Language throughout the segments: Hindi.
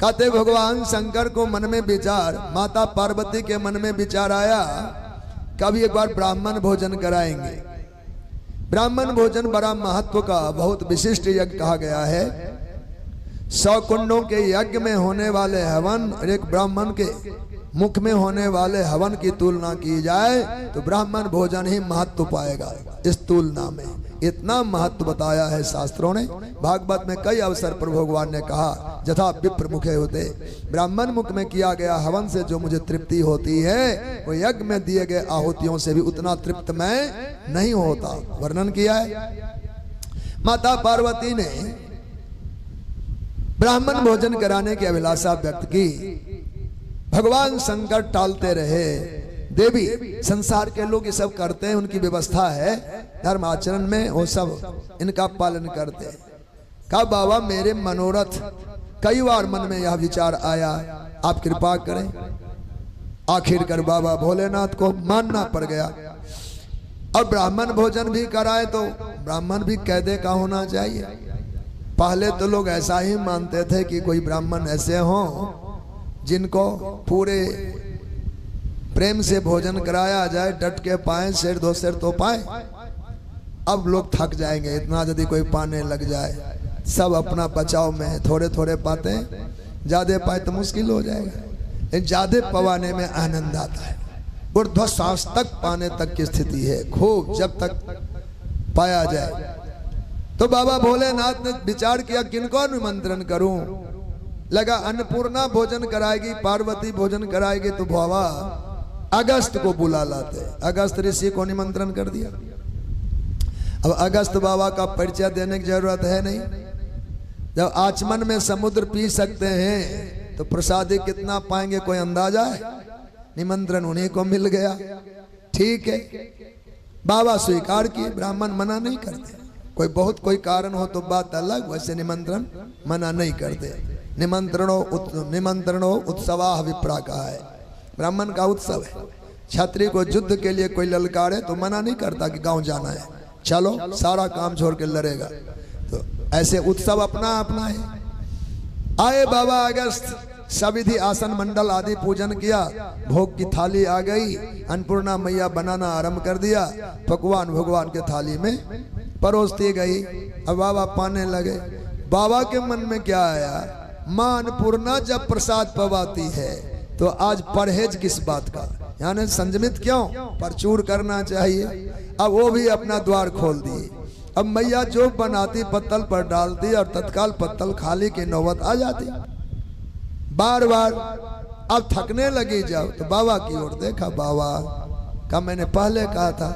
कहते भगवान शंकर को मन में विचार, माता पार्वती के मन में विचार आया, कभी एक बार ब्राह्मण भोजन कराएंगे। ब्राह्मण भोजन बड़ा महत्व का बहुत विशिष्ट यज्ञ कहा गया है। 100 कुंडों के यज्ञ में होने वाले हवन और एक ब्राह्मण के मुख में होने वाले हवन की तुलना की जाए तो ब्राह्मण भोजन ही महत्व पाएगा। इस तुलना में इतना महत्व बताया है शास्त्रों ने। भागवत में कई अवसर पर भगवान ने कहा, जथा विप्र मुखे होते, ब्राह्मण मुख में किया गया हवन से जो मुझे तृप्ति होती है वो यज्ञ में दिए गए आहुतियों से भी उतना तृप्त मैं नहीं होता। वर्णन किया है। माता पार्वती ने ब्राह्मण भोजन कराने की अभिलाषा व्यक्त की। भगवान शंकर टालते रहे। देवी संसार के लोग ये सब करते हैं, उनकी व्यवस्था है धर्म आचरण में, वो सब इनका पालन करते हैं। कहा बाबा मेरे मनोरथ, कई बार मन में यह विचार आया, आप कृपा करें। आखिरकार बाबा भोलेनाथ को मानना पड़ गया। और ब्राह्मण भोजन भी कराए तो ब्राह्मण भी कैदे का होना चाहिए। पहले तो लोग ऐसा ही मानते थे कि कोई ब्राह्मण ऐसे हों जिनको पूरे प्रेम से भोजन कराया जाए, डट के पाए, शेर दो शेर तो पाए। अब लोग थक जाएंगे, इतना यदि कोई पाने लग जाए। सब अपना बचाव में है, थोड़े थोड़े पाते हैं, ज्यादा पाए तो मुश्किल हो जाएगा। ज्यादा पवाने में आनंद आता है। ऊर्ध्व सांस तक पाने तक की स्थिति है, खूब जब तक पाया जाए। तो बाबा भोलेनाथ ने विचार किया किनको निमंत्रण करूं। लगा अन्नपूर्णा भोजन कराएगी, पार्वती भोजन कराएगी, तो बाबा अगस्त को बुला लाते। अगस्त ऋषि को निमंत्रण कर दिया। अब अगस्त बाबा का परिचय देने की जरूरत है नहीं। जब आचमन में समुद्र पी सकते हैं तो प्रसादी कितना पाएंगे कोई अंदाजा है। निमंत्रण उन्हीं को मिल गया। ठीक है, बाबा स्वीकार किए, ब्राह्मण मना नहीं करते। कोई कारण हो तो बात अलग, वैसे निमंत्रण मना नहीं करते। निमंत्रणों उत्सवाह विप्रा कहा है, ब्राह्मण का उत्सव है। छात्री को युद्ध के लिए कोई ललकारे तो मना नहीं करता कि गांव जाना है, चलो सारा काम छोड़ के लड़ेगा। तो ऐसे उत्सव अपना अपना है। आए बाबा अगस्त, सविधि आसन मंडल आदि पूजन किया। भोग की थाली आ गई, अन्नपूर्णा मैया बनाना आरंभ कर दिया। पकवान भगवान के थाली में परोसती गई। अब बाबा पाने लगे। बाबा के मन में क्या आया, मां अन्नपूर्णा जब प्रसाद पवाती है तो आज परहेज किस बात का, यानी संयमित क्यों, परचूर करना चाहिए। अब वो भी अपना द्वार खोल दिए। अब मैया जो बनाती पत्तल पर डालती और तत्काल पत्तल खाली की नौबत आ जाती। बार बार अब थकने लगी जाओ तो बाबा की ओर देखा। बाबा का मैंने पहले कहा था,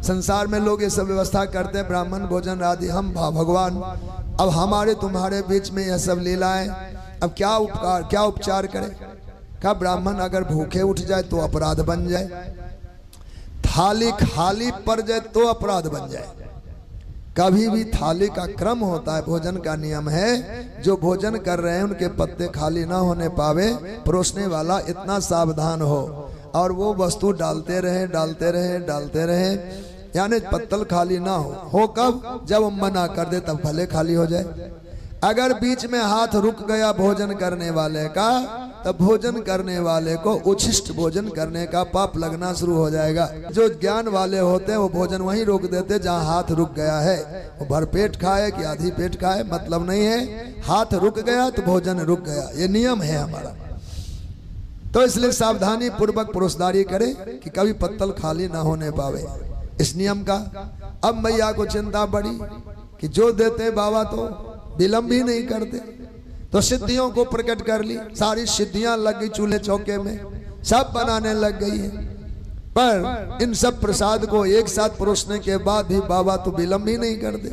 संसार में लोग ये सब व्यवस्था करते हैं, ब्राह्मण भोजन आदि। हम भगवान अब हमारे तुम्हारे बीच में यह सब लीलाएं, अब क्या उपचार करें। का ब्राह्मण अगर भूखे उठ जाए तो अपराध बन जाए, थाली खाली पड़ जाए तो अपराध बन जाए। कभी भी थाली का क्रम होता है, भोजन का नियम है। जो भोजन कर रहे हैं उनके पत्ते खाली ना होने पावे, परोसने वाला इतना सावधान हो और वो वस्तु डालते रहे, यानी पत्तल खाली ना हो कब, जब मना कर दे तब भले खाली हो जाए। अगर बीच में हाथ रुक गया भोजन करने वाले का, तब भोजन करने वाले को उच्छिष्ट भोजन करने का पाप लगना शुरू हो जाएगा। जो ज्ञान वाले होते हैं वो भोजन वहीं रोक देते जहां हाथ रुक गया है। वो भर पेट खाए कि आधी पेट खाए मतलब नहीं है, हाथ रुक गया तो भोजन रुक गया, ये नियम है हमारा। तो इसलिए सावधानी पूर्वक परोसदारी करे कि कभी पत्तल खाली ना होने पावे, इस नियम का। अब मैया को चिंता बढ़ी कि जो देते बाबा तो विलंब भी नहीं करते, तो सिद्धियों को प्रकट कर ली। सारी सिद्धियां लग गई चूल्हे चौके में, सब बनाने लग गई है। पर इन सब प्रसाद को एक साथ परोसने के बाद भी बाबा तो विलंब ही नहीं करते।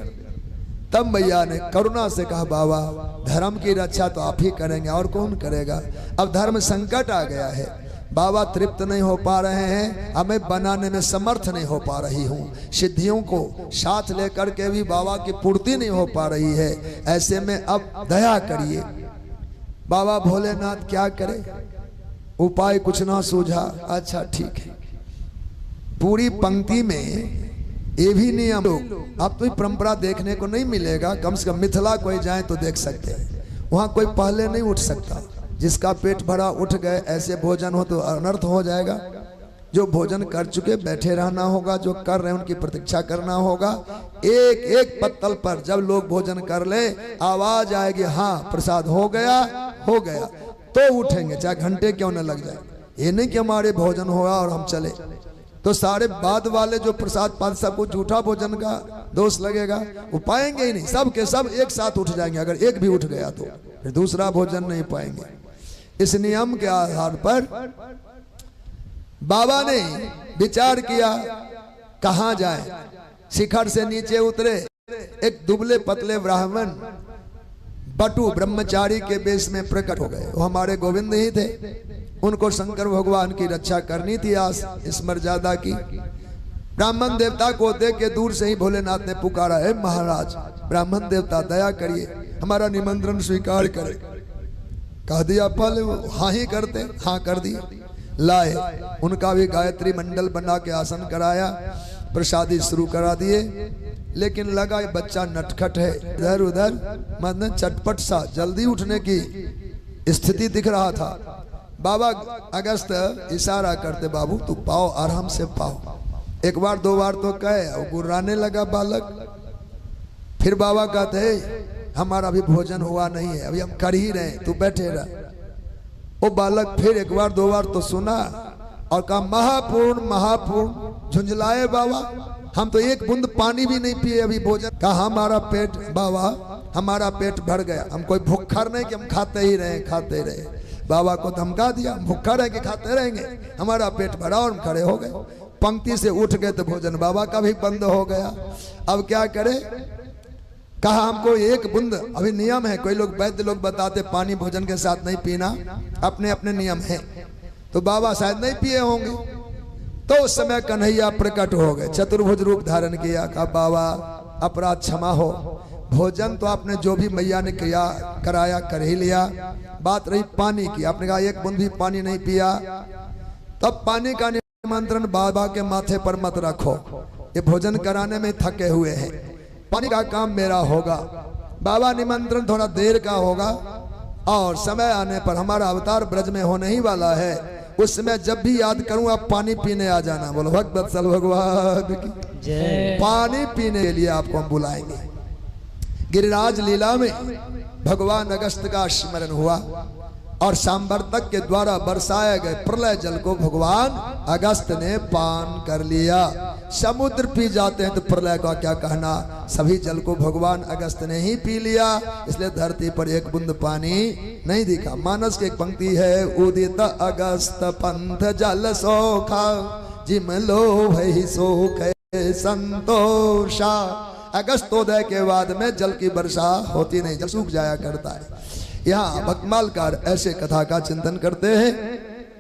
तब मैया ने करुणा से कहा, बाबा धर्म की रक्षा तो आप ही करेंगे और कौन करेगा। अब धर्म संकट आ गया है, बाबा तृप्त नहीं हो पा रहे हैं, हमें बनाने में समर्थ नहीं हो पा रही हूँ। सिद्धियों को साथ लेकर के भी बाबा की पूर्ति नहीं हो पा रही है। ऐसे में अब दया करिए। बाबा भोलेनाथ क्या करे, उपाय कुछ ना सूझा। अच्छा ठीक है, पूरी पंक्ति में ये भी नियम, अब तो परंपरा देखने को नहीं मिलेगा। कम से कम मिथिला कोई जाए तो देख सकते हैं, वहां कोई पहले नहीं उठ सकता। जिसका पेट भरा उठ गए, ऐसे भोजन हो तो अनर्थ हो जाएगा। जो भोजन कर चुके बैठे रहना होगा, जो कर रहे हैं उनकी प्रतीक्षा करना होगा। एक एक पत्तल पर जब लोग भोजन कर ले, आवाज आएगी हाँ प्रसाद हो गया, हो गया, तो उठेंगे, चाहे घंटे क्यों न लग जाए। ये नहीं कि हमारे भोजन होगा और हम चले, तो सारे बाद वाले जो प्रसाद पाद सबको झूठा भोजन का दोष लगेगा, वो पाएंगे ही नहीं। सब के सब एक साथ उठ जाएंगे, अगर एक भी उठ गया तो फिर दूसरा भोजन नहीं पाएंगे। इस नियम के आधार पर बाबा ने विचार किया कहां जाए। शिखर से नीचे उतरे, एक दुबले पतले ब्राह्मण बटु ब्रह्मचारी के वेश में प्रकट हो गए। वो हमारे गोविंद ही थे, उनको शंकर भगवान की रक्षा करनी थी आज इस मर्यादा की। ब्राह्मण देवता को देख के दूर से ही भोलेनाथ ने पुकारा, है महाराज ब्राह्मण देवता दया करिए, हमारा निमंत्रण स्वीकार करे। कह दिया, पहले हाँ ही करते, हाँ कर दिया। लाए, उनका भी गायत्री मंडल बना के आसन कराया, प्रसादी शुरू करा दिए। लेकिन लगा ये बच्चा नटखट है, इधर उधर मतलब चटपट सा, जल्दी उठने की स्थिति दिख रहा था। बाबा अगस्त इशारा करते, बाबू तू पाओ, आराम से पाओ। एक बार दो बार तो कहे, और गुर्राने लगा बालक। फिर बाबा कहते, हमारा अभी भोजन हुआ नहीं है, अभी हम कर ही रहे, तू बैठे रह। वो बालक फिर एक बार दो बार तो सुना और कहा, महापूर्ण महापूर्ण। झुंझलाए बाबा, हम तो एक बूंद पानी भी नहीं पिए अभी भोजन। कहा हमारा पेट, बाबा हमारा पेट भर गया, हम कोई भूखर नहीं कि हम खाते ही रहे खाते रहे। बाबा को धमका दिया, भूखा रहे कि खाते रहेंगे, हमारा पेट भरा। और हम खड़े हो गए, पंक्ति से उठ गए तो भोजन बाबा का भी बंद हो गया। अब क्या करे, कहा हमको एक बूंद, अभी नियम है, कोई लोग वैद्य लोग बताते पानी भोजन के साथ नहीं पीना, अपने अपने नियम है, तो बाबा शायद नहीं पिए होंगे। तो उस समय कन्हैया प्रकट हो गए, चतुर्भुज रूप धारण किया। कहा बाबा अपराध क्षमा हो, भोजन तो आपने जो भी मैया ने किया कराया कर ही लिया। बात रही पानी की, आपने कहा एक बूंद भी पानी नहीं पिया, तब पानी का निमंत्रण बाबा के माथे पर मत रखो, ये भोजन कराने में थके हुए हैं, पानी का काम मेरा होगा। बाबा निमंत्रण थोड़ा देर का होगा, और समय आने पर हमारा अवतार ब्रज में होने ही वाला है, उस समय जब भी याद करूं आप पानी पीने आ जाना। बोलो भक्त वत्सल भगवान की जय। पानी पीने के लिए आपको हम बुलाएंगे। गिरिराज लीला में भगवान अगस्त का स्मरण हुआ और सांवर्तक के द्वारा बरसाए गए प्रलय जल को भगवान अगस्त ने पान कर लिया। समुद्र पी जाते हैं तो प्रलय का क्या कहना, सभी जल को भगवान अगस्त ने ही पी लिया, इसलिए धरती पर एक बूंद पानी नहीं दिखा। मानस की एक पंक्ति है, उदित अगस्त पंथ जल सोखा, जिम लो भई सोख संतोषा। अगस्तोदय के बाद में जल की वर्षा होती नहीं, जल सूख जाया करता है। यहाँ भक्तमालकार ऐसे कथा का चिंतन करते हैं।